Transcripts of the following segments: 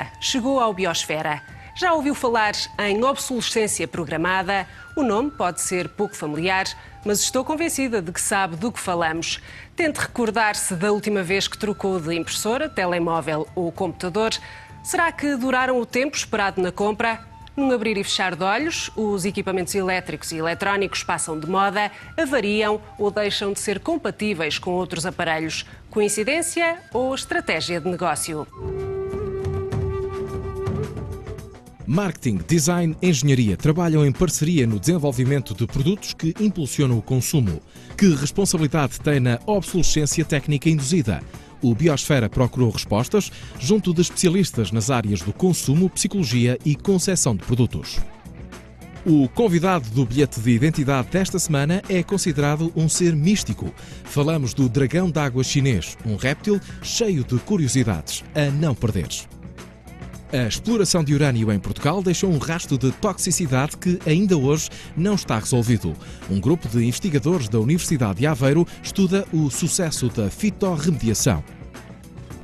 lâmpada chegou ao Biosfera. Já ouviu falar em obsolescência programada? O nome pode ser pouco familiar, mas estou convencida de que sabe do que falamos. Tente recordar-se da última vez que trocou de impressora, telemóvel ou computador. Será que duraram o tempo esperado na compra? Num abrir e fechar de olhos, os equipamentos elétricos e eletrónicos passam de moda, avariam ou deixam de ser compatíveis com outros aparelhos. Coincidência ou estratégia de negócio? Marketing, design, engenharia trabalham em parceria no desenvolvimento de produtos que impulsionam o consumo. Que responsabilidade tem na obsolescência técnica induzida? O Biosfera procurou respostas junto de especialistas nas áreas do consumo, psicologia e concepção de produtos. O convidado do bilhete de identidade desta semana é considerado um ser místico. Falamos do dragão d'água chinês, um réptil cheio de curiosidades a não perderes. A exploração de urânio em Portugal deixou um rastro de toxicidade que ainda hoje não está resolvido. Um grupo de investigadores da Universidade de Aveiro estuda o sucesso da fitorremediação.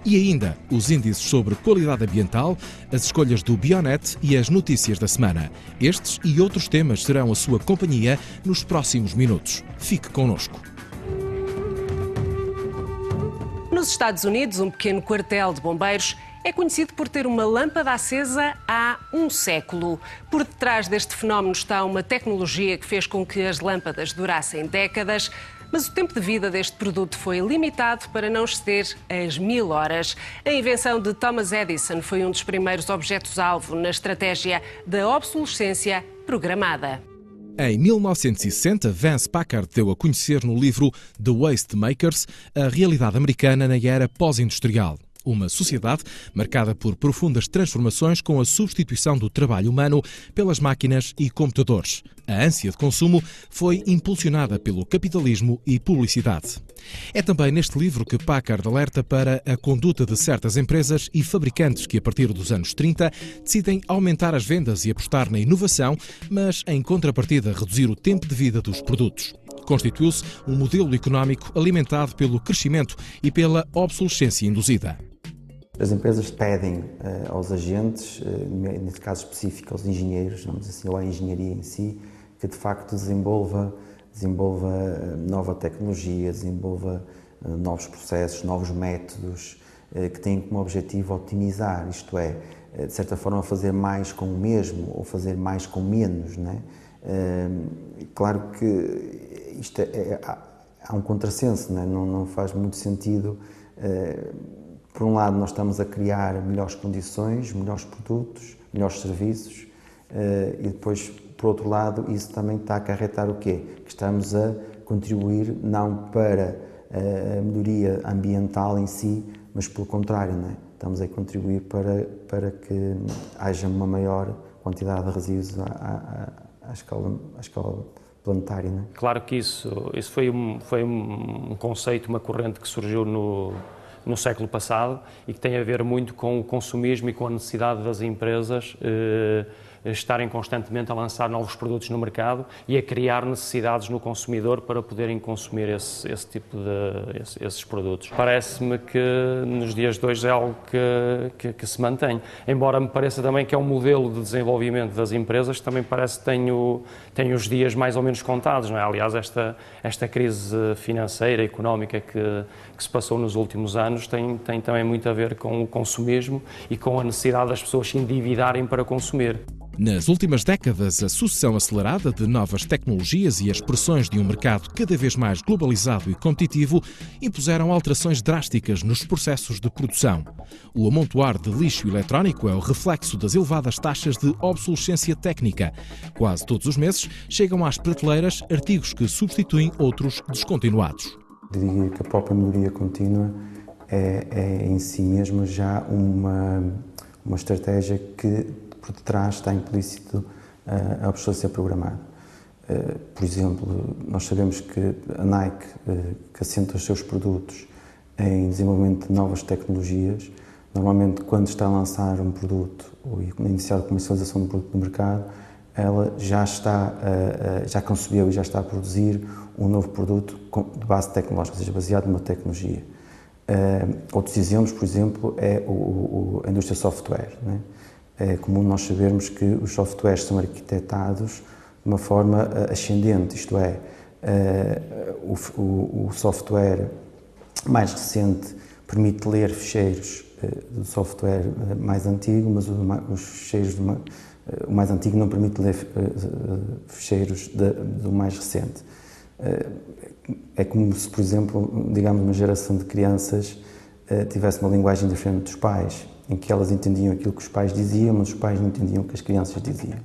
E ainda os índices sobre qualidade ambiental, as escolhas do Bionet e as notícias da semana. Estes e outros temas serão a sua companhia nos próximos minutos. Fique connosco. Nos Estados Unidos, um pequeno quartel de bombeiros é conhecido por ter uma lâmpada acesa há um século. Por detrás deste fenómeno está uma tecnologia que fez com que as lâmpadas durassem décadas, mas o tempo de vida deste produto foi limitado para não exceder as 1000 horas. A invenção de Thomas Edison foi um dos primeiros objetos-alvo na estratégia da obsolescência programada. Em 1960, Vance Packard deu a conhecer no livro The Waste Makers a realidade americana na era pós-industrial. Uma sociedade marcada por profundas transformações com a substituição do trabalho humano pelas máquinas e computadores. A ânsia de consumo foi impulsionada pelo capitalismo e publicidade. É também neste livro que Packard alerta para a conduta de certas empresas e fabricantes que, a partir dos anos 30, decidem aumentar as vendas e apostar na inovação, mas, em contrapartida, reduzir o tempo de vida dos produtos. Constituiu-se um modelo económico alimentado pelo crescimento e pela obsolescência induzida. As empresas pedem aos agentes, neste caso específico aos engenheiros, vamos assim, ou à engenharia em si, que de facto desenvolva nova tecnologia, desenvolva novos processos, novos métodos, que têm como objetivo otimizar, isto é, de certa forma fazer mais com o mesmo ou fazer mais com menos, não é? Claro que isto há um contrassenso, não é? Não faz muito sentido. Por um lado, nós estamos a criar melhores condições, melhores produtos, melhores serviços, e depois, por outro lado, isso também está a acarretar o quê? Que estamos a contribuir não para a melhoria ambiental em si, mas pelo contrário, não é? Estamos a contribuir para que haja uma maior quantidade de resíduos à escala planetária, não é? Claro que isso foi um conceito, uma corrente que surgiu no século passado e que tem a ver muito com o consumismo e com a necessidade das empresas estarem constantemente a lançar novos produtos no mercado e a criar necessidades no consumidor para poderem consumir esses produtos. Parece-me que nos dias de hoje é algo que se mantém, embora me pareça também que é um modelo de desenvolvimento das empresas que também parece que tem os dias mais ou menos contados, não é? Aliás, esta crise financeira, económica que se passou nos últimos anos tem também muito a ver com o consumismo e com a necessidade das pessoas se endividarem para consumir. Nas últimas décadas, a sucessão acelerada de novas tecnologias e as pressões de um mercado cada vez mais globalizado e competitivo impuseram alterações drásticas nos processos de produção. O amontoar de lixo eletrónico é o reflexo das elevadas taxas de obsolescência técnica. Quase todos os meses chegam às prateleiras artigos que substituem outros descontinuados. Diria que a própria melhoria contínua é em si mesmo já uma estratégia que por detrás está implícito a obsolescência programada. Por exemplo, nós sabemos que a Nike, que assenta os seus produtos em desenvolvimento de novas tecnologias, normalmente quando está a lançar um produto ou iniciar a comercialização do produto no mercado, ela já concebeu e já está a produzir um novo produto de base tecnológica, ou seja, baseado numa tecnologia. Outros exemplos, por exemplo, é a indústria software, né? É comum nós sabermos que os softwares são arquitetados de uma forma ascendente, isto é, o software mais recente permite ler ficheiros do software mais antigo, mas os ficheiros o mais antigo não permite ler ficheiros do mais recente. É como se, por exemplo, digamos, uma geração de crianças tivesse uma linguagem diferente dos pais, em que elas entendiam aquilo que os pais diziam, mas os pais não entendiam o que as crianças diziam.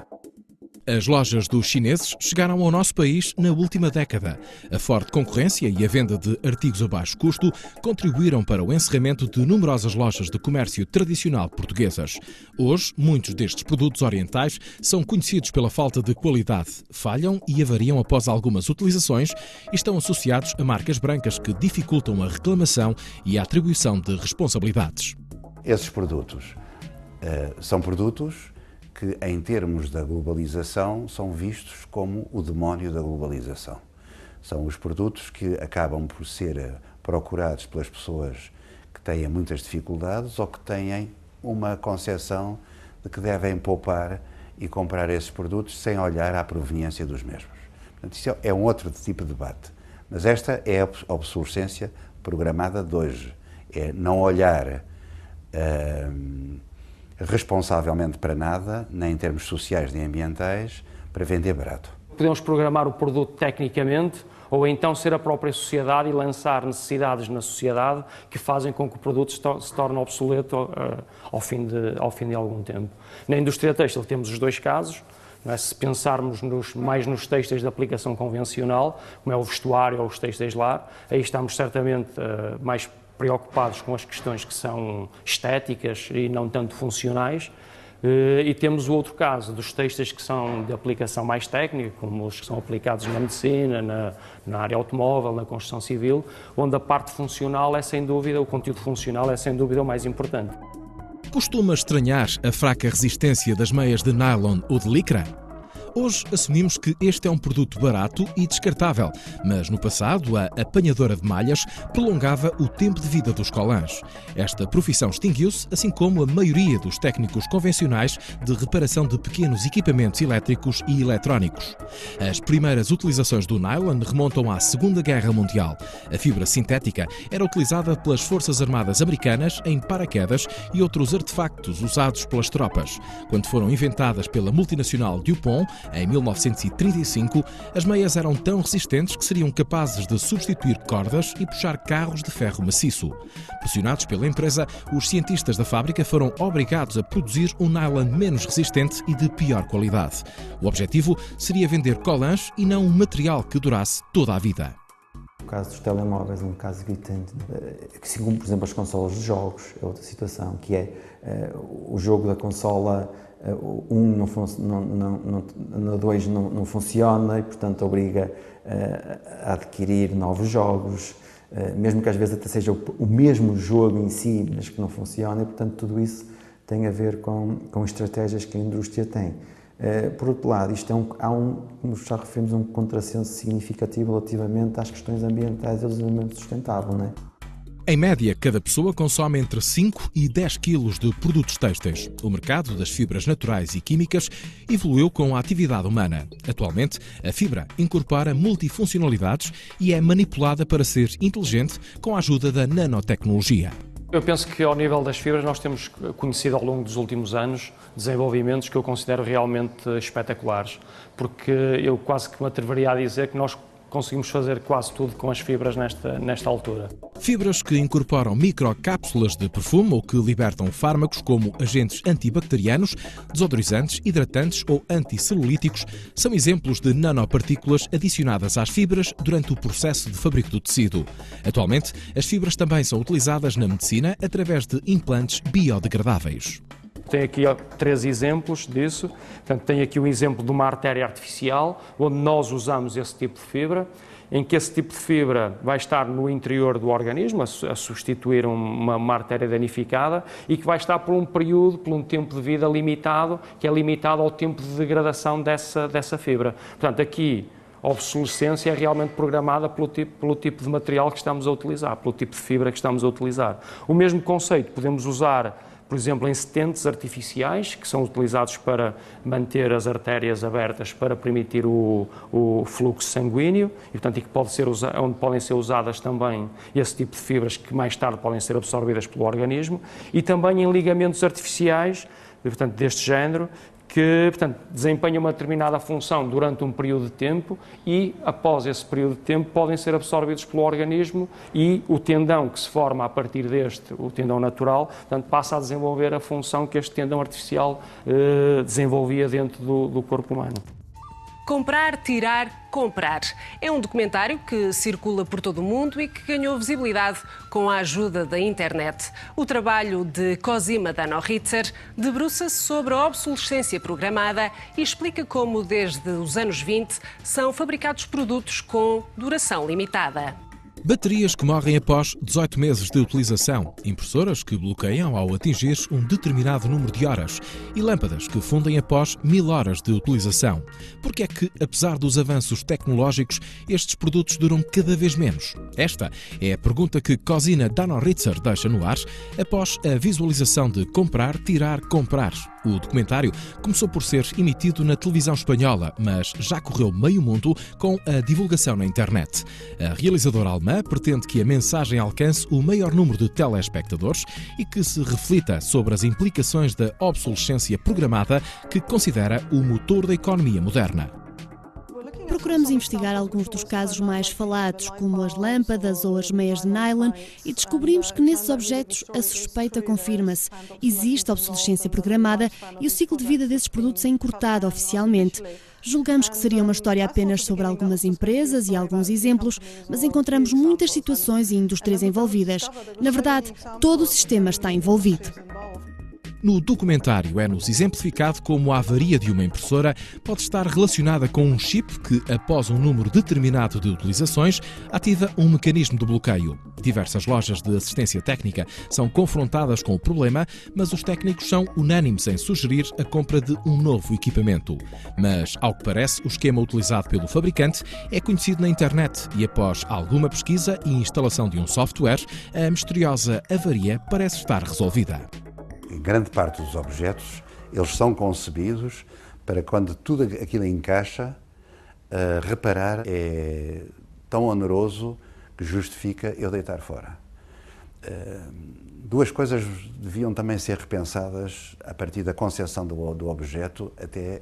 As lojas dos chineses chegaram ao nosso país na última década. A forte concorrência e a venda de artigos a baixo custo contribuíram para o encerramento de numerosas lojas de comércio tradicional portuguesas. Hoje, muitos destes produtos orientais são conhecidos pela falta de qualidade, falham e avariam após algumas utilizações e estão associados a marcas brancas que dificultam a reclamação e a atribuição de responsabilidades. Esses produtos são produtos que, em termos da globalização, são vistos como o demónio da globalização. São os produtos que acabam por ser procurados pelas pessoas que têm muitas dificuldades ou que têm uma concepção de que devem poupar e comprar esses produtos sem olhar à proveniência dos mesmos. Portanto, isso é um outro tipo de debate. Mas esta é a obsolescência programada de hoje. É não olhar responsavelmente para nada, nem em termos sociais nem ambientais, para vender barato. Podemos programar o produto tecnicamente ou então ser a própria sociedade e lançar necessidades na sociedade que fazem com que o produto se torne obsoleto ao fim de algum tempo. Na indústria têxtil temos os dois casos. Não é? Se pensarmos mais nos têxteis de aplicação convencional, como é o vestuário ou os têxteis lar, aí estamos certamente mais preocupados com as questões que são estéticas e não tanto funcionais. E temos o outro caso dos têxteis que são de aplicação mais técnica, como os que são aplicados na medicina, na área automóvel, na construção civil, onde a parte funcional é sem dúvida, o conteúdo funcional é sem dúvida o mais importante. Costuma estranhar a fraca resistência das meias de nylon ou de licra? Hoje assumimos que este é um produto barato e descartável, mas no passado a apanhadora de malhas prolongava o tempo de vida dos colãs. Esta profissão extinguiu-se, assim como a maioria dos técnicos convencionais de reparação de pequenos equipamentos elétricos e eletrónicos. As primeiras utilizações do nylon remontam à Segunda Guerra Mundial. A fibra sintética era utilizada pelas Forças Armadas Americanas em paraquedas e outros artefactos usados pelas tropas. Quando foram inventadas pela multinacional DuPont, em 1935, as meias eram tão resistentes que seriam capazes de substituir cordas e puxar carros de ferro maciço. Pressionados pela empresa, os cientistas da fábrica foram obrigados a produzir um nylon menos resistente e de pior qualidade. O objetivo seria vender colãs e não um material que durasse toda a vida. O caso dos telemóveis é um caso gritante, assim como, por exemplo, as consolas de jogos, é outra situação, que é o jogo da consola, no 2 não funciona e, portanto, obriga a adquirir novos jogos, mesmo que às vezes até seja o mesmo jogo em si, mas que não funciona, e, portanto, tudo isso tem a ver com estratégias que a indústria tem. Por outro lado, como já referimos, um contrassenso significativo relativamente às questões ambientais e ao desenvolvimento sustentável, não é? Em média, cada pessoa consome entre 5 e 10 quilos de produtos têxteis. O mercado das fibras naturais e químicas evoluiu com a atividade humana. Atualmente, a fibra incorpora multifuncionalidades e é manipulada para ser inteligente com a ajuda da nanotecnologia. Eu penso que, ao nível das fibras, nós temos conhecido ao longo dos últimos anos desenvolvimentos que eu considero realmente espetaculares, porque eu quase que me atreveria a dizer que nós conseguimos fazer quase tudo com as fibras nesta altura. Fibras que incorporam microcápsulas de perfume ou que libertam fármacos como agentes antibacterianos, desodorizantes, hidratantes ou anticelulíticos são exemplos de nanopartículas adicionadas às fibras durante o processo de fabrico do tecido. Atualmente, as fibras também são utilizadas na medicina através de implantes biodegradáveis. Tem aqui 3 exemplos disso. Portanto, tem aqui o exemplo de uma artéria artificial, onde nós usamos esse tipo de fibra, em que esse tipo de fibra vai estar no interior do organismo, a substituir uma artéria danificada, e que vai estar por um tempo de vida limitado, que é limitado ao tempo de degradação dessa fibra. Portanto, aqui obsolescência é realmente programada pelo tipo de material que estamos a utilizar, pelo tipo de fibra que estamos a utilizar. O mesmo conceito podemos usar, por exemplo, em setentes artificiais, que são utilizados para manter as artérias abertas para permitir o fluxo sanguíneo, e, portanto, onde podem ser usadas também esse tipo de fibras que mais tarde podem ser absorvidas pelo organismo, e também em ligamentos artificiais, portanto, deste género, que, portanto, desempenham uma determinada função durante um período de tempo e, após esse período de tempo, podem ser absorvidos pelo organismo e o tendão que se forma a partir deste, o tendão natural, portanto, passa a desenvolver a função que este tendão artificial desenvolvia dentro do corpo humano. Comprar, tirar, comprar. É um documentário que circula por todo o mundo e que ganhou visibilidade com a ajuda da internet. O trabalho de Cosima Dano-Ritzer debruça-se sobre a obsolescência programada e explica como, desde os anos 20, são fabricados produtos com duração limitada. Baterias que morrem após 18 meses de utilização, impressoras que bloqueiam ao atingir um determinado número de horas e lâmpadas que fundem após 1000 horas de utilização. Porque é que, apesar dos avanços tecnológicos, estes produtos duram cada vez menos? Esta é a pergunta que Cosima Dano-Ritzer deixa no ar após a visualização de Comprar, Tirar, Comprar. O documentário começou por ser emitido na televisão espanhola, mas já correu meio mundo com a divulgação na internet. A realizadora alemã pretende que a mensagem alcance o maior número de telespectadores e que se reflita sobre as implicações da obsolescência programada, que considera o motor da economia moderna. Procuramos investigar alguns dos casos mais falados, como as lâmpadas ou as meias de nylon, e descobrimos que nesses objetos a suspeita confirma-se. Existe obsolescência programada e o ciclo de vida desses produtos é encurtado oficialmente. Julgamos que seria uma história apenas sobre algumas empresas e alguns exemplos, mas encontramos muitas situações e indústrias envolvidas. Na verdade, todo o sistema está envolvido. No documentário é-nos exemplificado como a avaria de uma impressora pode estar relacionada com um chip que, após um número determinado de utilizações, ativa um mecanismo de bloqueio. Diversas lojas de assistência técnica são confrontadas com o problema, mas os técnicos são unânimes em sugerir a compra de um novo equipamento. Mas, ao que parece, o esquema utilizado pelo fabricante é conhecido na internet e, após alguma pesquisa e instalação de um software, a misteriosa avaria parece estar resolvida. Em grande parte dos objetos, eles são concebidos para quando tudo aquilo encaixa, reparar é tão oneroso que justifica eu deitar fora. Duas coisas deviam também ser repensadas a partir da concepção do objeto até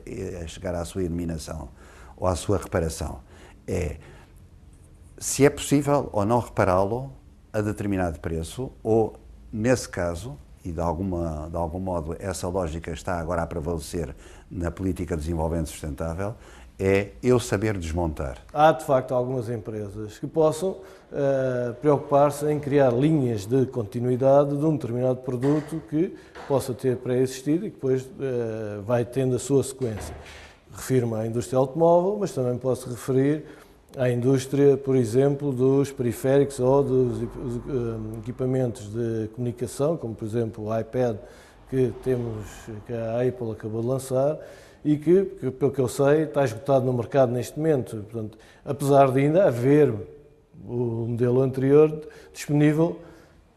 chegar à sua eliminação ou à sua reparação. É se é possível ou não repará-lo a determinado preço ou, nesse caso, e de algum modo essa lógica está agora a prevalecer na política de desenvolvimento sustentável, é eu saber desmontar. Há, de facto, algumas empresas que possam preocupar-se em criar linhas de continuidade de um determinado produto que possa ter pré-existido e que depois vai tendo a sua sequência. Refiro-me à indústria automóvel, mas também posso referir à indústria, por exemplo, dos periféricos ou dos equipamentos de comunicação, como por exemplo o iPad que a Apple acabou de lançar e que, pelo que eu sei, está esgotado no mercado neste momento. Portanto, apesar de ainda haver o modelo anterior disponível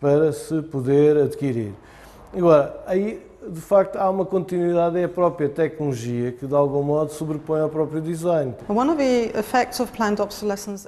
para se poder adquirir. Agora, aí de facto há uma continuidade, é a própria tecnologia que de algum modo sobrepõe ao próprio design.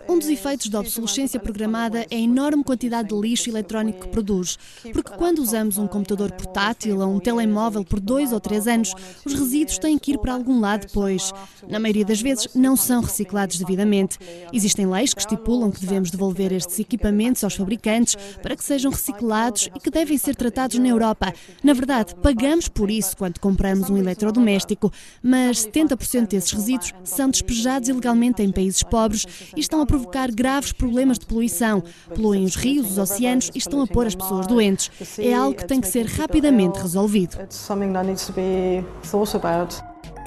Um dos efeitos da obsolescência programada é a enorme quantidade de lixo eletrónico que produz, porque quando usamos um computador portátil ou um telemóvel por 2 ou 3 anos, os resíduos têm que ir para algum lado, pois, na maioria das vezes, não são reciclados devidamente. Existem leis que estipulam que devemos devolver estes equipamentos aos fabricantes para que sejam reciclados e que devem ser tratados na Europa. Na verdade, pagamos por isso quando compramos um eletrodoméstico, mas 70% desses resíduos são despejados ilegalmente em países pobres e estão a provocar graves problemas de poluição. Poluem os rios, os oceanos e estão a pôr as pessoas doentes. É algo que tem que ser rapidamente resolvido.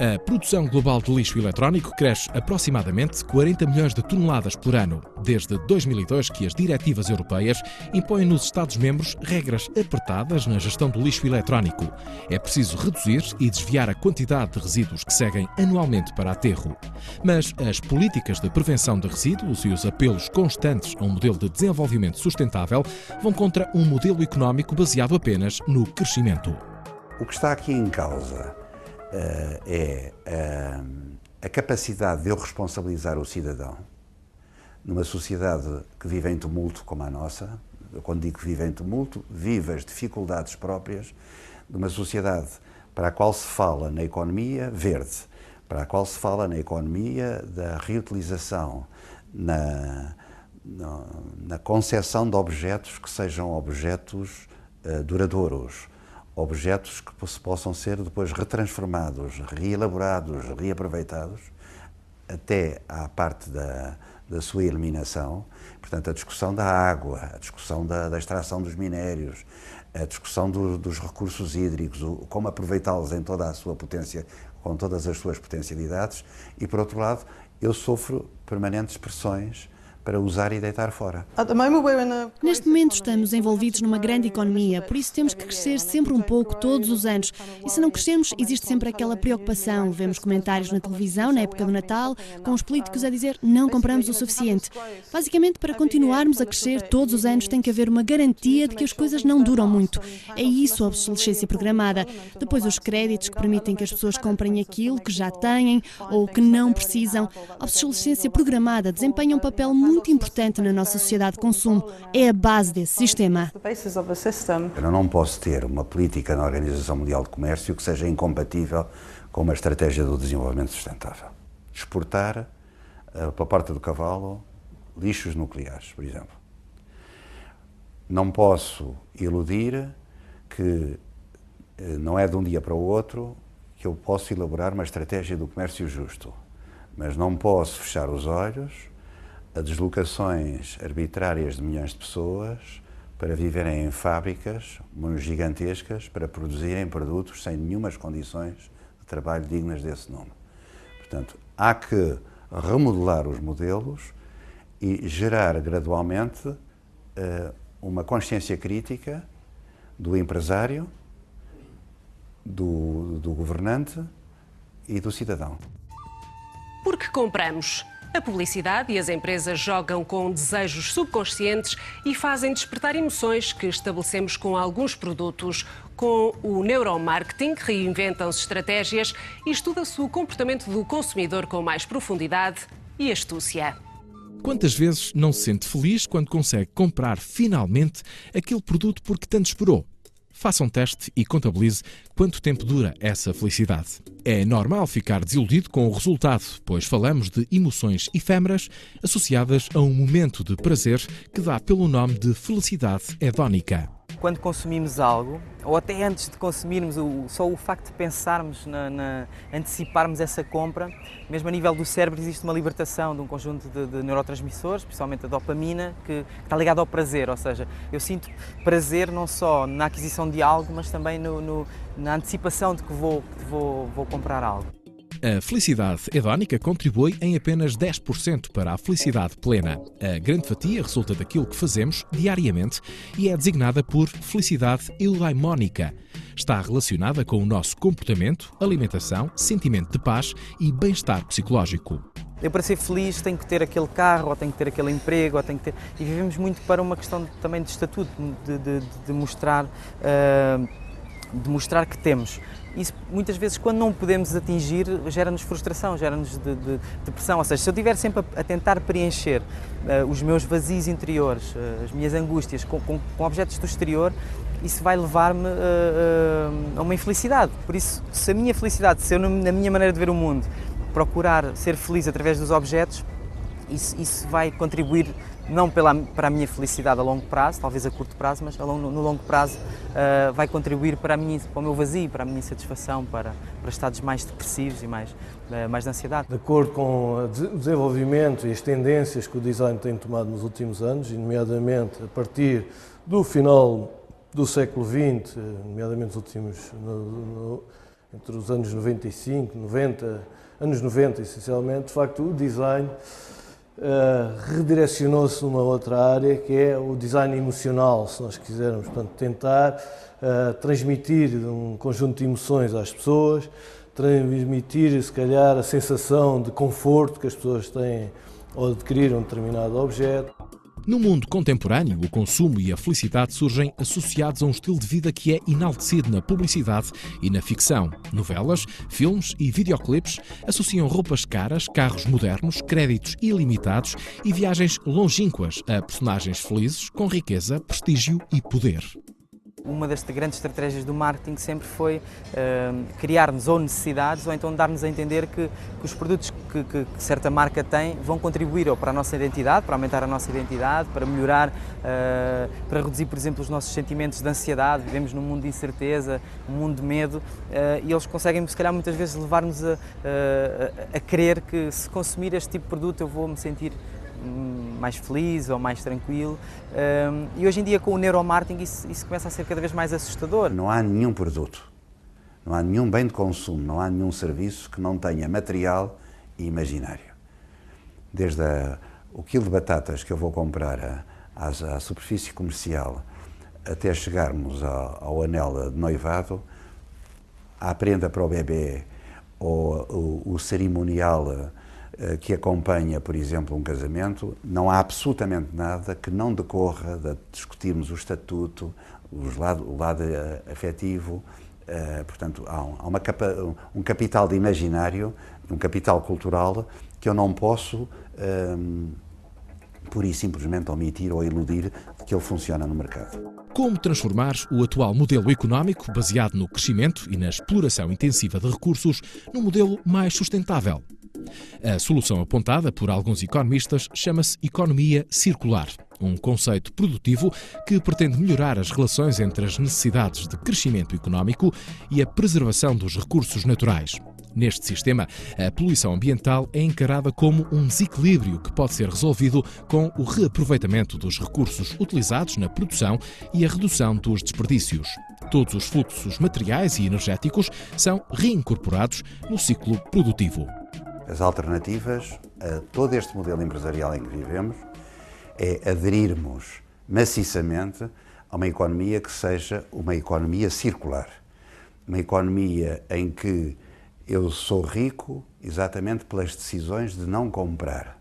A produção global de lixo eletrónico cresce aproximadamente 40 milhões de toneladas por ano, desde 2002 que as diretivas europeias impõem nos Estados-membros regras apertadas na gestão do lixo eletrónico. É preciso reduzir e desviar a quantidade de resíduos que seguem anualmente para aterro. Mas as políticas de prevenção de resíduos e os apelos constantes a um modelo de desenvolvimento sustentável vão contra um modelo económico baseado apenas no crescimento. O que está aqui em causa é a capacidade de eu responsabilizar o cidadão numa sociedade que vive em tumulto como a nossa. Eu, quando digo que vive em tumulto, vive as dificuldades próprias de uma sociedade para a qual se fala na economia verde, para a qual se fala na economia da reutilização, na concepção de objetos que sejam objetos duradouros, objetos que possam ser depois retransformados, reelaborados, reaproveitados, até à parte da sua eliminação. Portanto, a discussão da água, a discussão da extração dos minérios, a discussão dos recursos hídricos, como aproveitá-los em toda a sua potência, com todas as suas potencialidades. E, por outro lado, eu sofro permanentes pressões para usar e deitar fora. Neste momento estamos envolvidos numa grande economia, por isso temos que crescer sempre um pouco, todos os anos. E se não crescermos, existe sempre aquela preocupação. Vemos comentários na televisão, na época do Natal, com os políticos a dizer não compramos o suficiente. Basicamente, para continuarmos a crescer todos os anos, tem que haver uma garantia de que as coisas não duram muito. É isso a obsolescência programada. Depois, os créditos que permitem que as pessoas comprem aquilo que já têm ou que não precisam. A obsolescência programada desempenha um papel muito importante na nossa sociedade de consumo. É a base desse sistema. Eu não posso ter uma política na Organização Mundial de Comércio que seja incompatível com uma estratégia do desenvolvimento sustentável. Exportar para a porta do cavalo lixos nucleares, por exemplo. Não posso iludir que não é de um dia para o outro que eu posso elaborar uma estratégia do comércio justo, mas não posso fechar os olhos a deslocações arbitrárias de milhões de pessoas para viverem em fábricas gigantescas, para produzirem produtos sem nenhumas condições de trabalho dignas desse nome. Portanto, há que remodelar os modelos e gerar gradualmente uma consciência crítica do empresário, do governante e do cidadão. Porque compramos. A publicidade e as empresas jogam com desejos subconscientes e fazem despertar emoções que estabelecemos com alguns produtos. Com o neuromarketing, reinventam-se estratégias e estuda-se o comportamento do consumidor com mais profundidade e astúcia. Quantas vezes não se sente feliz quando consegue comprar finalmente aquele produto porque tanto esperou? Faça um teste e contabilize quanto tempo dura essa felicidade. É normal ficar desiludido com o resultado, pois falamos de emoções efêmeras associadas a um momento de prazer que dá pelo nome de felicidade hedónica. Quando consumimos algo, ou até antes de consumirmos, só o facto de pensarmos, anteciparmos essa compra, mesmo a nível do cérebro existe uma libertação de um conjunto de neurotransmissores, principalmente a dopamina, que está ligada ao prazer, ou seja, eu sinto prazer não só na aquisição de algo, mas também na antecipação de que vou comprar algo. A felicidade hedónica contribui em apenas 10% para a felicidade plena. A grande fatia resulta daquilo que fazemos diariamente e é designada por felicidade eudaimónica. Está relacionada com o nosso comportamento, alimentação, sentimento de paz e bem-estar psicológico. Eu, para ser feliz, tenho que ter aquele carro, ou tenho que ter aquele emprego, ou tenho que ter... E vivemos muito para uma questão também de estatuto, de mostrar que temos. Isso, muitas vezes, quando não podemos atingir, gera-nos frustração, gera-nos depressão. Ou seja, se eu estiver sempre a tentar preencher os meus vazios interiores, as minhas angústias, com objetos do exterior, isso vai levar-me a uma infelicidade. Por isso, se a minha felicidade, se eu, na minha maneira de ver o mundo, procurar ser feliz através dos objetos, isso vai contribuir não para a minha felicidade a longo prazo, talvez a curto prazo, mas no longo prazo vai contribuir para o meu vazio, para a minha insatisfação, para estados mais depressivos e mais de ansiedade. De acordo com o desenvolvimento e as tendências que o design tem tomado nos últimos anos, nomeadamente a partir do final do século XX, nomeadamente entre os anos 95, 90, anos 90 essencialmente, de facto o design redirecionou-se numa outra área que é o design emocional, se nós quisermos, portanto, tentar transmitir um conjunto de emoções às pessoas, transmitir, se calhar, a sensação de conforto que as pessoas têm ao adquirir um determinado objeto. No mundo contemporâneo, o consumo e a felicidade surgem associados a um estilo de vida que é enaltecido na publicidade e na ficção. Novelas, filmes e videoclipes associam roupas caras, carros modernos, créditos ilimitados e viagens longínquas a personagens felizes com riqueza, prestígio e poder. Uma das grandes estratégias do marketing sempre foi criar-nos ou necessidades ou então dar-nos a entender que os produtos que certa marca tem vão contribuir ou para a nossa identidade, para aumentar a nossa identidade, para melhorar, para reduzir, por exemplo, os nossos sentimentos de ansiedade. Vivemos num mundo de incerteza, um mundo de medo, e eles conseguem, se calhar, muitas vezes levar-nos a crer que se consumir este tipo de produto eu vou me sentir mais feliz ou mais tranquilo, e hoje em dia com o neuromarketing isso começa a ser cada vez mais assustador. Não há nenhum produto, não há nenhum bem de consumo, não há nenhum serviço que não tenha material e imaginário. Desde o quilo de batatas que eu vou comprar à superfície comercial até chegarmos ao anel de noivado, à prenda para o bebê ou o cerimonial que acompanha, por exemplo, um casamento, não há absolutamente nada que não decorra de discutirmos o estatuto, o lado afetivo. Portanto, há um capital de imaginário, um capital cultural que eu não posso pura e simplesmente omitir ou iludir de que ele funciona no mercado. Como transformar o atual modelo económico, baseado no crescimento e na exploração intensiva de recursos, num modelo mais sustentável? A solução apontada por alguns economistas chama-se economia circular, um conceito produtivo que pretende melhorar as relações entre as necessidades de crescimento económico e a preservação dos recursos naturais. Neste sistema, a poluição ambiental é encarada como um desequilíbrio que pode ser resolvido com o reaproveitamento dos recursos utilizados na produção e a redução dos desperdícios. Todos os fluxos materiais e energéticos são reincorporados no ciclo produtivo. As alternativas a todo este modelo empresarial em que vivemos é aderirmos maciçamente a uma economia que seja uma economia circular. Uma economia em que eu sou rico exatamente pelas decisões de não comprar.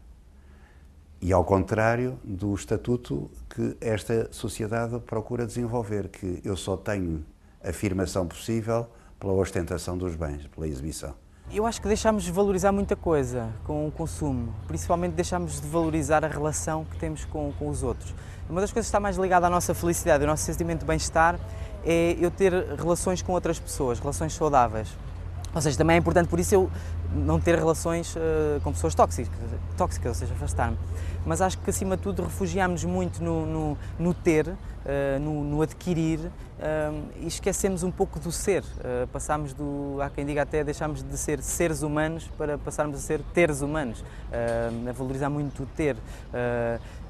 E ao contrário do estatuto que esta sociedade procura desenvolver, que eu só tenho afirmação possível pela ostentação dos bens, pela exibição. Eu acho que deixámos de valorizar muita coisa com o consumo, principalmente deixámos de valorizar a relação que temos com os outros. Uma das coisas que está mais ligada à nossa felicidade, ao nosso sentimento de bem-estar, é eu ter relações com outras pessoas, relações saudáveis. Ou seja, também é importante por isso eu não ter relações com pessoas tóxicas, ou seja, afastar-me. Mas acho que, acima de tudo, refugiámos muito no ter, no adquirir, e esquecemos um pouco do ser. Passámos há quem diga até, deixámos de ser seres humanos para passarmos a ser teres humanos, a valorizar muito o ter.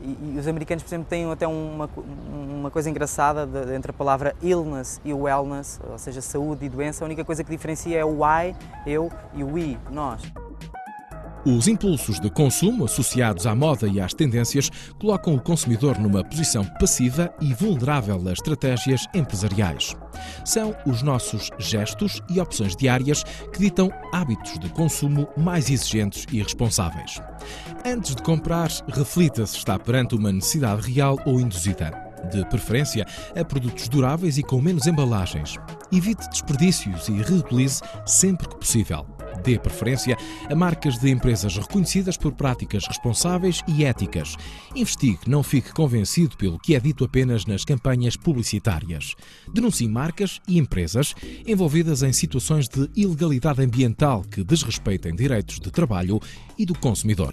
E os americanos, por exemplo, têm até uma coisa engraçada entre a palavra illness e wellness, ou seja, saúde e doença. A única coisa que diferencia é o I, eu, e o we, nós. Os impulsos de consumo associados à moda e às tendências colocam o consumidor numa posição passiva e vulnerável a estratégias empresariais. São os nossos gestos e opções diárias que ditam hábitos de consumo mais exigentes e responsáveis. Antes de comprar, reflita se está perante uma necessidade real ou induzida. De preferência a produtos duráveis e com menos embalagens. Evite desperdícios e reutilize sempre que possível. Dê preferência a marcas de empresas reconhecidas por práticas responsáveis e éticas. Investigue, não fique convencido pelo que é dito apenas nas campanhas publicitárias. Denuncie marcas e empresas envolvidas em situações de ilegalidade ambiental que desrespeitem direitos de trabalho e do consumidor.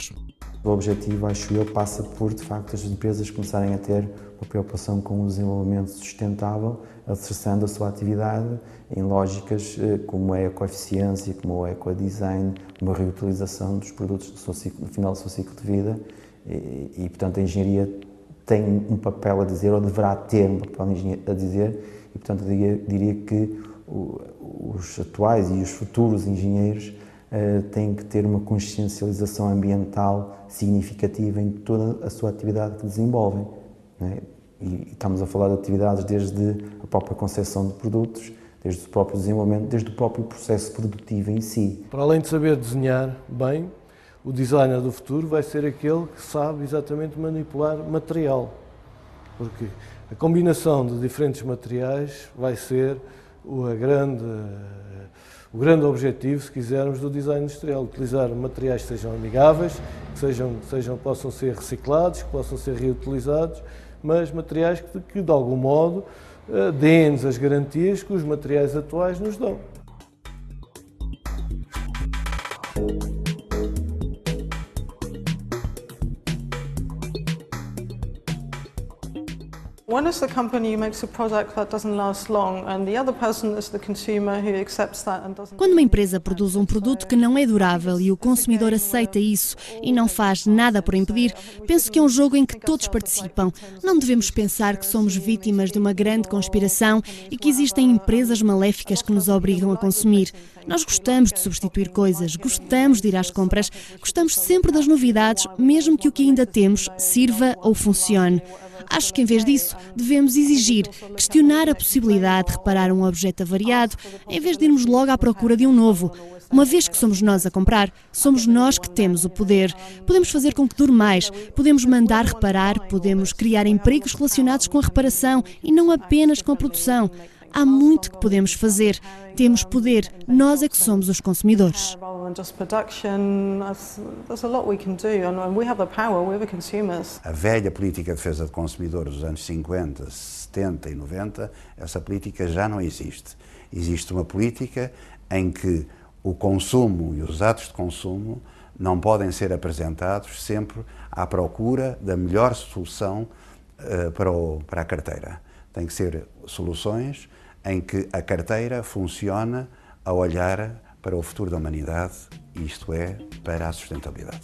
O objetivo, acho eu, passa por, de facto, as empresas começarem a ter uma preocupação com o desenvolvimento sustentável, alicerçando a sua atividade em lógicas como a ecoeficiência, como o ecodesign, como a reutilização dos produtos no final do seu ciclo de vida e, portanto, a engenharia tem um papel a dizer, ou deverá ter um papel a dizer, e, portanto, eu diria que o os atuais e os futuros engenheiros têm que ter uma consciencialização ambiental significativa em toda a sua atividade que desenvolvem, não é? E estamos a falar de atividades desde a própria concepção de produtos, desde o próprio desenvolvimento, desde o próprio processo produtivo em si. Para além de saber desenhar bem, o designer do futuro vai ser aquele que sabe exatamente manipular material, porque a combinação de diferentes materiais vai ser o grande objetivo, se quisermos, do design industrial. Utilizar materiais que sejam amigáveis, que possam ser reciclados, que possam ser reutilizados, mas materiais que de algum modo, deem-nos as garantias que os materiais atuais nos dão. One is the company who makes a product that doesn't last long, and the other person is the consumer who accepts that and doesn't. Quando uma empresa produz um produto que não é durável e o consumidor aceita isso e não faz nada por impedir, penso que é um jogo em que todos participam. Não devemos pensar que somos vítimas de uma grande conspiração e que existem empresas maléficas que nos obrigam a consumir. Nós gostamos de substituir coisas, gostamos de ir às compras, gostamos sempre das novidades, mesmo que o que ainda temos sirva ou funcione. Acho que, em vez disso, devemos exigir, questionar a possibilidade de reparar um objeto avariado, em vez de irmos logo à procura de um novo. Uma vez que somos nós a comprar, somos nós que temos o poder. Podemos fazer com que dure mais, podemos mandar reparar, podemos criar empregos relacionados com a reparação e não apenas com a produção. Há muito que podemos fazer. Temos poder. Nós é que somos os consumidores. A velha política de defesa de consumidores dos anos 50, 70 e 90, essa política já não existe. Existe uma política em que o consumo e os atos de consumo não podem ser apresentados sempre à procura da melhor solução para a carteira. Tem que ser soluções em que a carteira funciona a olhar para o futuro da humanidade, isto é, para a sustentabilidade.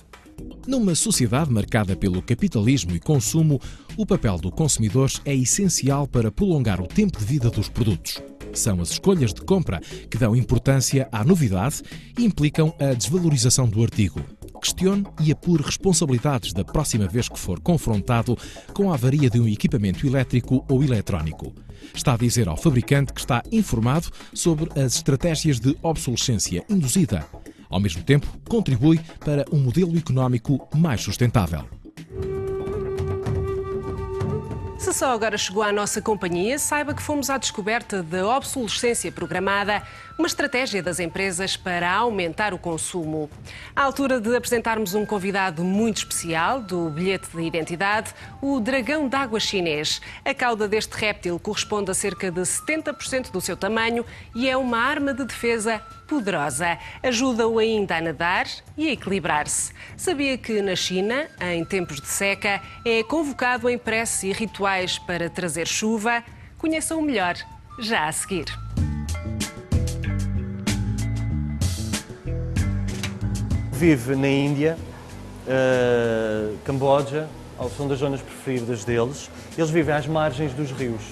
Numa sociedade marcada pelo capitalismo e consumo, o papel do consumidor é essencial para prolongar o tempo de vida dos produtos. São as escolhas de compra que dão importância à novidade e implicam a desvalorização do artigo. Questione e apure responsabilidades da próxima vez que for confrontado com a avaria de um equipamento elétrico ou eletrónico. Está a dizer ao fabricante que está informado sobre as estratégias de obsolescência induzida. Ao mesmo tempo, contribui para um modelo económico mais sustentável. Se só agora chegou à nossa companhia, saiba que fomos à descoberta da obsolescência programada, uma estratégia das empresas para aumentar o consumo. À altura de apresentarmos um convidado muito especial do bilhete de identidade, o dragão d'água chinês. A cauda deste réptil corresponde a cerca de 70% do seu tamanho e é uma arma de defesa poderosa. Ajuda-o ainda a nadar e a equilibrar-se. Sabia que na China, em tempos de seca, é convocado em preces e rituais para trazer chuva? Conheça-o melhor já a seguir. Vive na Índia, Camboja, são das zonas preferidas deles. Eles vivem às margens dos rios.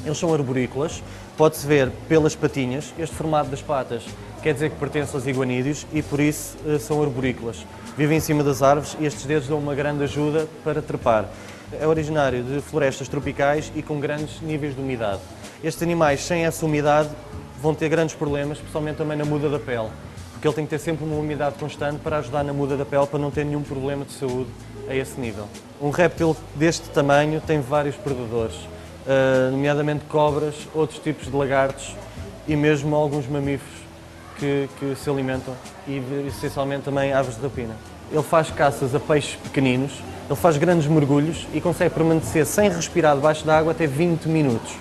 Eles são arborícolas, pode-se ver pelas patinhas. Este formato das patas quer dizer que pertence aos iguanídeos e por isso são arborícolas. Vivem em cima das árvores e estes dedos dão uma grande ajuda para trepar. É originário de florestas tropicais e com grandes níveis de umidade. Estes animais, sem essa umidade, vão ter grandes problemas, especialmente também na muda da pele, porque ele tem que ter sempre uma umidade constante para ajudar na muda da pele, para não ter nenhum problema de saúde a esse nível. Um réptil deste tamanho tem vários predadores, nomeadamente cobras, outros tipos de lagartos e mesmo alguns mamíferos que se alimentam e essencialmente também aves de rapina. Ele faz caças a peixes pequeninos, ele faz grandes mergulhos e consegue permanecer sem respirar debaixo da água até 20 minutos,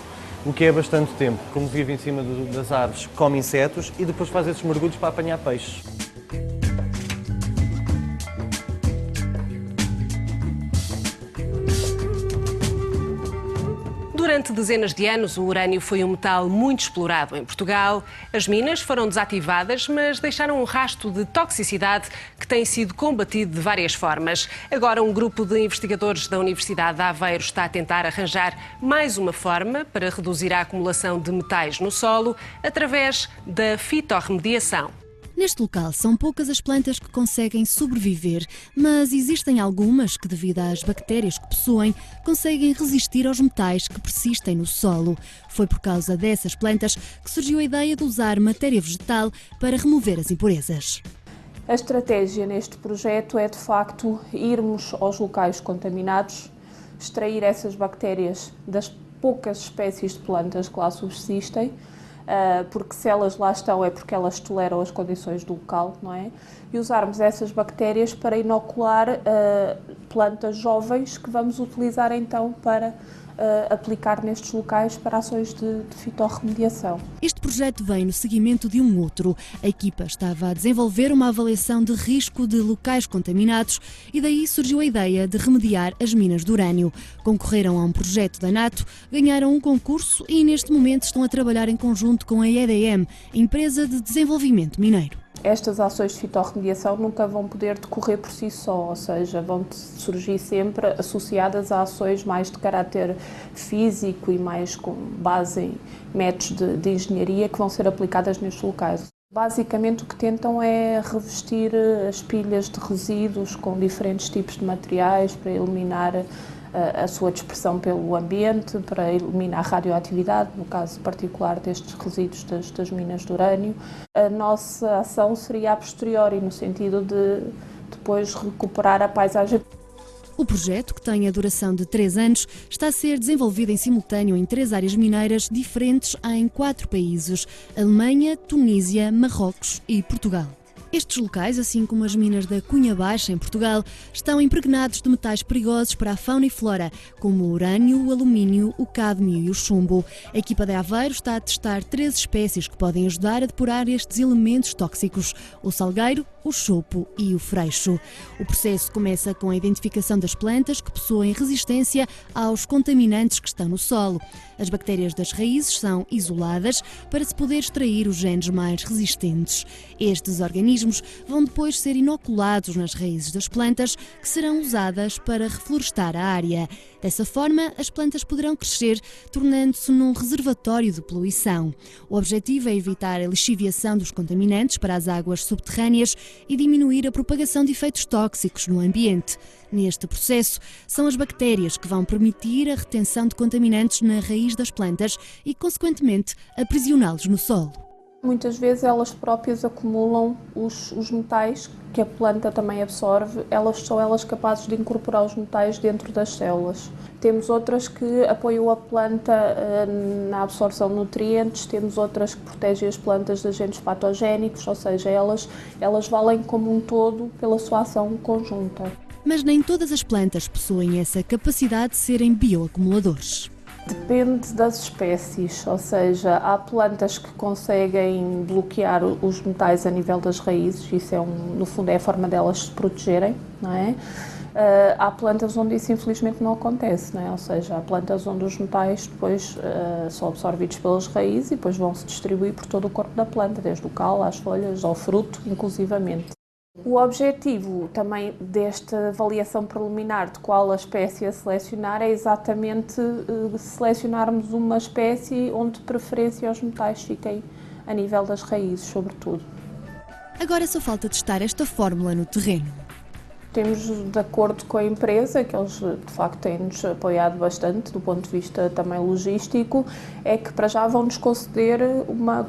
o que é bastante tempo. Como vive em cima das árvores, come insetos e depois faz esses mergulhos para apanhar peixes. Durante dezenas de anos, o urânio foi um metal muito explorado em Portugal. As minas foram desativadas, mas deixaram um rastro de toxicidade que tem sido combatido de várias formas. Agora, um grupo de investigadores da Universidade de Aveiro está a tentar arranjar mais uma forma para reduzir a acumulação de metais no solo através da fitorremediação. Neste local são poucas as plantas que conseguem sobreviver, mas existem algumas que, devido às bactérias que possuem, conseguem resistir aos metais que persistem no solo. Foi por causa dessas plantas que surgiu a ideia de usar matéria vegetal para remover as impurezas. A estratégia neste projeto é, de facto, irmos aos locais contaminados, extrair essas bactérias das poucas espécies de plantas que lá subsistem, porque se elas lá estão é porque elas toleram as condições do local, não é? E usarmos essas bactérias para inocular plantas jovens que vamos utilizar então para aplicar nestes locais para ações de fitorremediação. Este projeto vem no seguimento de um outro. A equipa estava a desenvolver uma avaliação de risco de locais contaminados e daí surgiu a ideia de remediar as minas de urânio. Concorreram a um projeto da NATO, ganharam um concurso e neste momento estão a trabalhar em conjunto com a EDM, Empresa de Desenvolvimento Mineiro. Estas ações de fitorremediação nunca vão poder decorrer por si só, ou seja, vão surgir sempre associadas a ações mais de caráter físico e mais com base em métodos de engenharia que vão ser aplicadas nestes locais. Basicamente o que tentam é revestir as pilhas de resíduos com diferentes tipos de materiais para eliminar a sua dispersão pelo ambiente, para eliminar a radioatividade, no caso particular destes resíduos das minas de urânio. A nossa ação seria a posteriori, no sentido de depois recuperar a paisagem. O projeto, que tem a duração de 3 anos, está a ser desenvolvido em simultâneo em 3 áreas mineiras diferentes em 4 países: Alemanha, Tunísia, Marrocos e Portugal. Estes locais, assim como as minas da Cunha Baixa, em Portugal, estão impregnados de metais perigosos para a fauna e flora, como o urânio, o alumínio, o cádmio e o chumbo. A equipa de Aveiro está a testar 3 espécies que podem ajudar a depurar estes elementos tóxicos: o salgueiro, o chopo e o freixo. O processo começa com a identificação das plantas que possuem resistência aos contaminantes que estão no solo. As bactérias das raízes são isoladas para se poder extrair os genes mais resistentes. Estes organismos vão depois ser inoculados nas raízes das plantas, que serão usadas para reflorestar a área. Dessa forma, as plantas poderão crescer, tornando-se num reservatório de poluição. O objetivo é evitar a lixiviação dos contaminantes para as águas subterrâneas e diminuir a propagação de efeitos tóxicos no ambiente. Neste processo, são as bactérias que vão permitir a retenção de contaminantes na raiz das plantas e, consequentemente, aprisioná-los no solo. Muitas vezes elas próprias acumulam os metais que a planta também absorve, são elas capazes de incorporar os metais dentro das células. Temos outras que apoiam a planta na absorção de nutrientes, temos outras que protegem as plantas de agentes patogénicos, ou seja, elas valem como um todo pela sua ação conjunta. Mas nem todas as plantas possuem essa capacidade de serem bioacumuladores. Depende das espécies, ou seja, há plantas que conseguem bloquear os metais a nível das raízes, isso no fundo é a forma delas se protegerem, não é? Há plantas onde isso infelizmente não acontece, não é? Ou seja, há plantas onde os metais depois são absorvidos pelas raízes e depois vão se distribuir por todo o corpo da planta, desde o caule às folhas ao fruto, inclusivamente. O objetivo também desta avaliação preliminar de qual a espécie a selecionar é exatamente selecionarmos uma espécie onde de preferência os metais fiquem a nível das raízes, sobretudo. Agora só falta testar esta fórmula no terreno. Temos, de acordo com a empresa, que eles de facto têm-nos apoiado bastante do ponto de vista também logístico, é que para já vão-nos conceder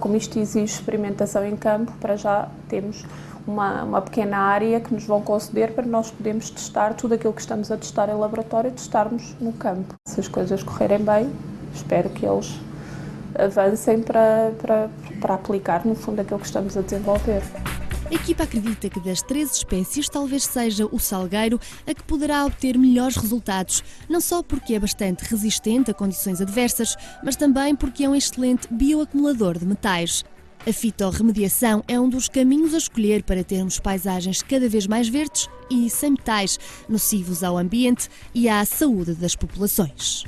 como isto exige experimentação em campo, para já temos uma pequena área que nos vão conceder para nós podermos testar tudo aquilo que estamos a testar em laboratório, testarmos no campo. Se as coisas correrem bem, espero que eles avancem para aplicar, no fundo, aquilo que estamos a desenvolver. A equipa acredita que das 13 espécies, talvez seja o salgueiro a que poderá obter melhores resultados, não só porque é bastante resistente a condições adversas, mas também porque é um excelente bioacumulador de metais. A fitorremediação é um dos caminhos a escolher para termos paisagens cada vez mais verdes e sem metais nocivos ao ambiente e à saúde das populações.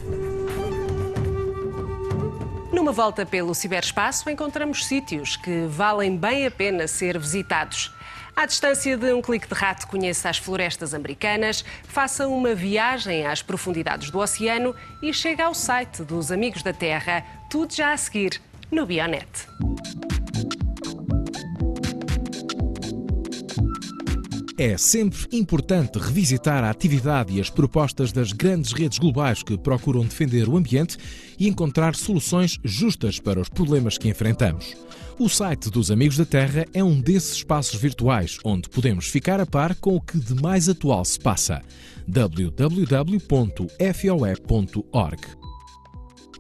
Numa volta pelo ciberespaço, encontramos sítios que valem bem a pena ser visitados. À distância de um clique de rato, conheça as florestas americanas, faça uma viagem às profundidades do oceano e chega ao site dos Amigos da Terra. Tudo já a seguir no Bionet. É sempre importante revisitar a atividade e as propostas das grandes redes globais que procuram defender o ambiente e encontrar soluções justas para os problemas que enfrentamos. O site dos Amigos da Terra é um desses espaços virtuais onde podemos ficar a par com o que de mais atual se passa. www.foe.org.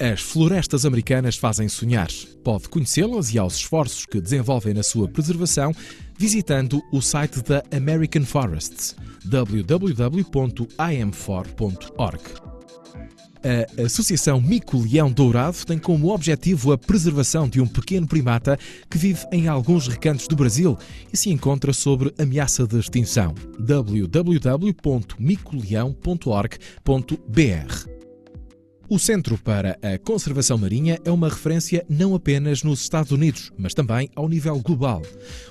As florestas americanas fazem sonhar. Pode conhecê-las e aos esforços que desenvolvem na sua preservação visitando o site da American Forests, www.im4.org. A Associação Mico-Leão Dourado tem como objetivo a preservação de um pequeno primata que vive em alguns recantos do Brasil e se encontra sob ameaça de extinção. www.micoleão.org.br. O Centro para a Conservação Marinha é uma referência não apenas nos Estados Unidos, mas também ao nível global.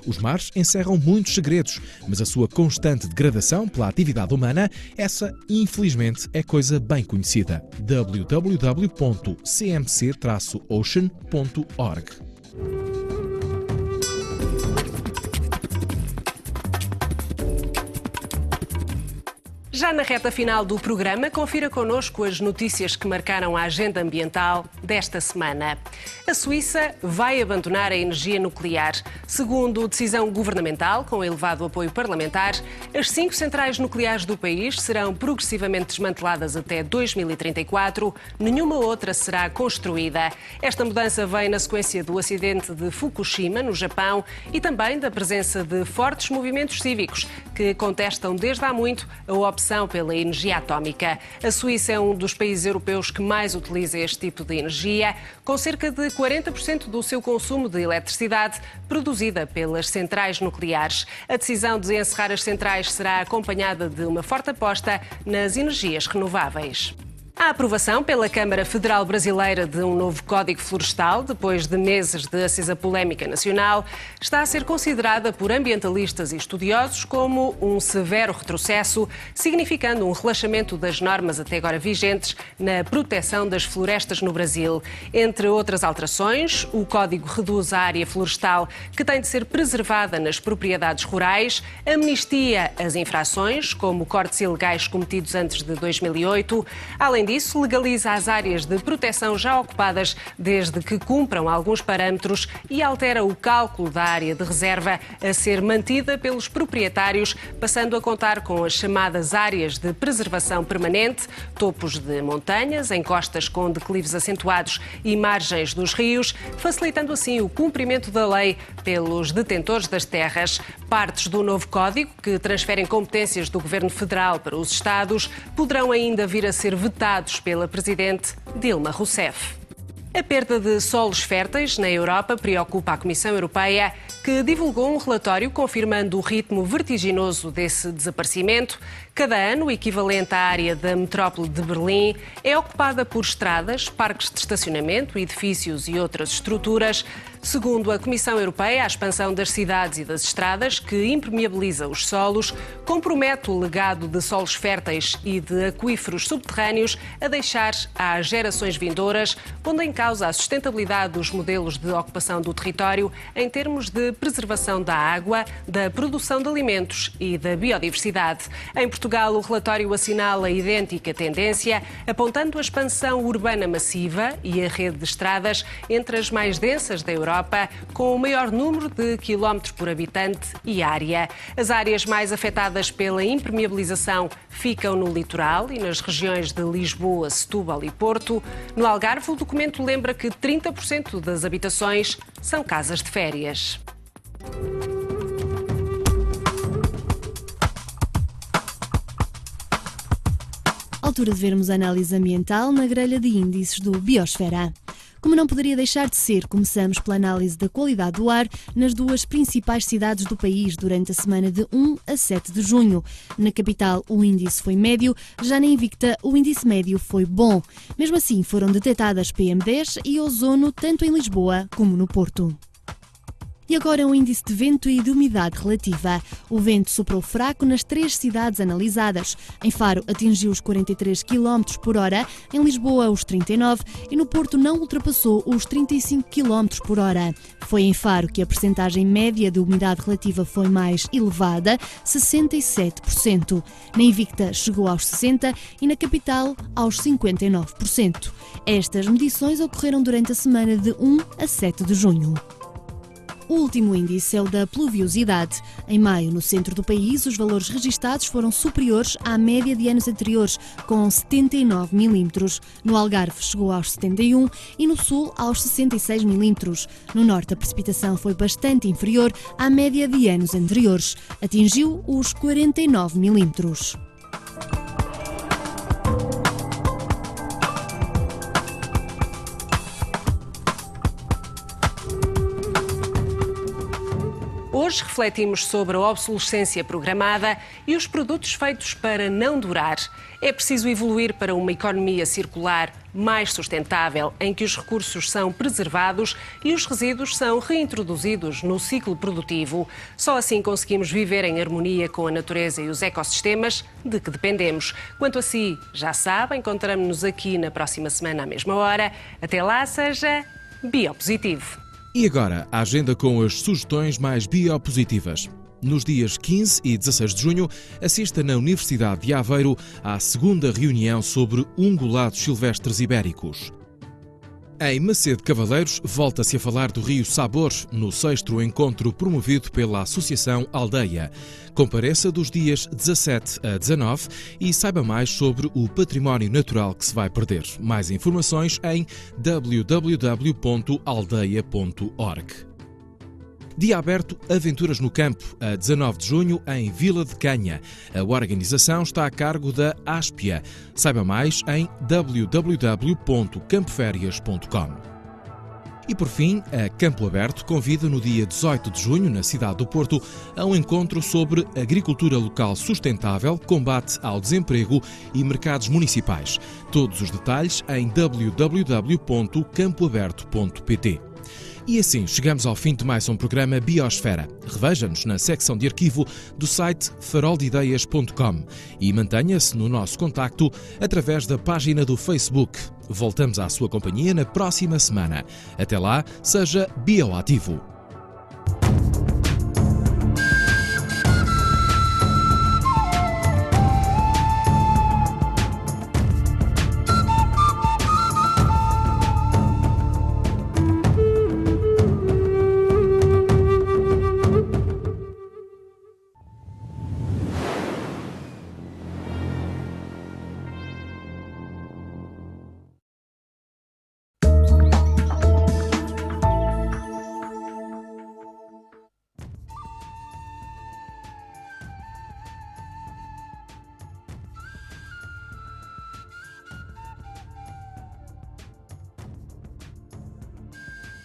Os mares encerram muitos segredos, mas a sua constante degradação pela atividade humana, essa, infelizmente, é coisa bem conhecida. www.cmc-ocean.org. Já na reta final do programa, confira connosco as notícias que marcaram a agenda ambiental desta semana. A Suíça vai abandonar a energia nuclear. Segundo decisão governamental, com elevado apoio parlamentar, as 5 centrais nucleares do país serão progressivamente desmanteladas até 2034. Nenhuma outra será construída. Esta mudança vem na sequência do acidente de Fukushima, no Japão, e também da presença de fortes movimentos cívicos que contestam desde há muito a opção pela energia atómica. A Suíça é um dos países europeus que mais utiliza este tipo de energia, com cerca de 40% do seu consumo de eletricidade produzida pelas centrais nucleares. A decisão de encerrar as centrais será acompanhada de uma forte aposta nas energias renováveis. A aprovação pela Câmara Federal Brasileira de um novo Código Florestal, depois de meses de acesa polémica nacional, está a ser considerada por ambientalistas e estudiosos como um severo retrocesso, significando um relaxamento das normas até agora vigentes na proteção das florestas no Brasil. Entre outras alterações, o Código reduz a área florestal que tem de ser preservada nas propriedades rurais, amnistia as infrações, como cortes ilegais cometidos antes de 2008, além disso, legaliza as áreas de proteção já ocupadas desde que cumpram alguns parâmetros e altera o cálculo da área de reserva a ser mantida pelos proprietários, passando a contar com as chamadas áreas de preservação permanente, topos de montanhas, encostas com declives acentuados e margens dos rios, facilitando assim o cumprimento da lei pelos detentores das terras. Partes do novo código, que transferem competências do Governo Federal para os Estados, poderão ainda vir a ser vetados pela Presidente Dilma Rousseff. A perda de solos férteis na Europa preocupa a Comissão Europeia, que divulgou um relatório confirmando o ritmo vertiginoso desse desaparecimento. Cada ano, o equivalente à área da metrópole de Berlim é ocupada por estradas, parques de estacionamento, edifícios e outras estruturas. Segundo a Comissão Europeia, a expansão das cidades e das estradas, que impermeabiliza os solos, compromete o legado de solos férteis e de aquíferos subterrâneos a deixar às gerações vindouras, pondo em causa a sustentabilidade dos modelos de ocupação do território em termos de preservação da água, da produção de alimentos e da biodiversidade. Em Portugal, o relatório assinala idêntica tendência, apontando a expansão urbana massiva e a rede de estradas entre as mais densas da Europa, com o maior número de quilómetros por habitante e área. As áreas mais afetadas pela impermeabilização ficam no litoral e nas regiões de Lisboa, Setúbal e Porto. No Algarve, o documento lembra que 30% das habitações são casas de férias. Altura de vermos a análise ambiental na grelha de índices do Biosfera. Como não poderia deixar de ser, começamos pela análise da qualidade do ar nas duas principais cidades do país durante a semana de 1 a 7 de junho. Na capital, o índice foi médio, já na Invicta, o índice médio foi bom. Mesmo assim, foram detectadas PM10 e ozono tanto em Lisboa como no Porto. E agora o índice de vento e de umidade relativa. O vento soprou fraco nas 3 cidades analisadas. Em Faro atingiu os 43 km por hora, em Lisboa os 39 e no Porto não ultrapassou os 35 km por hora. Foi em Faro que a percentagem média de umidade relativa foi mais elevada, 67%. Na Invicta chegou aos 60% e na capital aos 59%. Estas medições ocorreram durante a semana de 1 a 7 de junho. O último índice é o da pluviosidade. Em maio, no centro do país, os valores registados foram superiores à média de anos anteriores, com 79 milímetros. No Algarve chegou aos 71 e no sul aos 66 milímetros. No norte, a precipitação foi bastante inferior à média de anos anteriores. Atingiu os 49 milímetros. Hoje refletimos sobre a obsolescência programada e os produtos feitos para não durar. É preciso evoluir para uma economia circular mais sustentável, em que os recursos são preservados e os resíduos são reintroduzidos no ciclo produtivo. Só assim conseguimos viver em harmonia com a natureza e os ecossistemas de que dependemos. Quanto a si, já sabe, encontramos-nos aqui na próxima semana à mesma hora. Até lá, seja biopositivo. E agora, a agenda com as sugestões mais biopositivas. Nos dias 15 e 16 de junho, assista na Universidade de Aveiro à segunda reunião sobre ungulados silvestres ibéricos. Em Macedo Cavaleiros, volta-se a falar do Rio Sabor, no 6º encontro promovido pela Associação Aldeia. Compareça dos dias 17 a 19 e saiba mais sobre o património natural que se vai perder. Mais informações em www.aldeia.org. Dia aberto Aventuras no Campo, a 19 de junho, em Vila de Canha. A organização está a cargo da Áspia. Saiba mais em www.campoférias.com. E por fim, a Campo Aberto convida no dia 18 de junho, na cidade do Porto, a um encontro sobre agricultura local sustentável, combate ao desemprego e mercados municipais. Todos os detalhes em www.campoaberto.pt. E assim chegamos ao fim de mais um programa Biosfera. Reveja-nos na secção de arquivo do site faroldideias.com e mantenha-se no nosso contacto através da página do Facebook. Voltamos à sua companhia na próxima semana. Até lá, seja bioativo.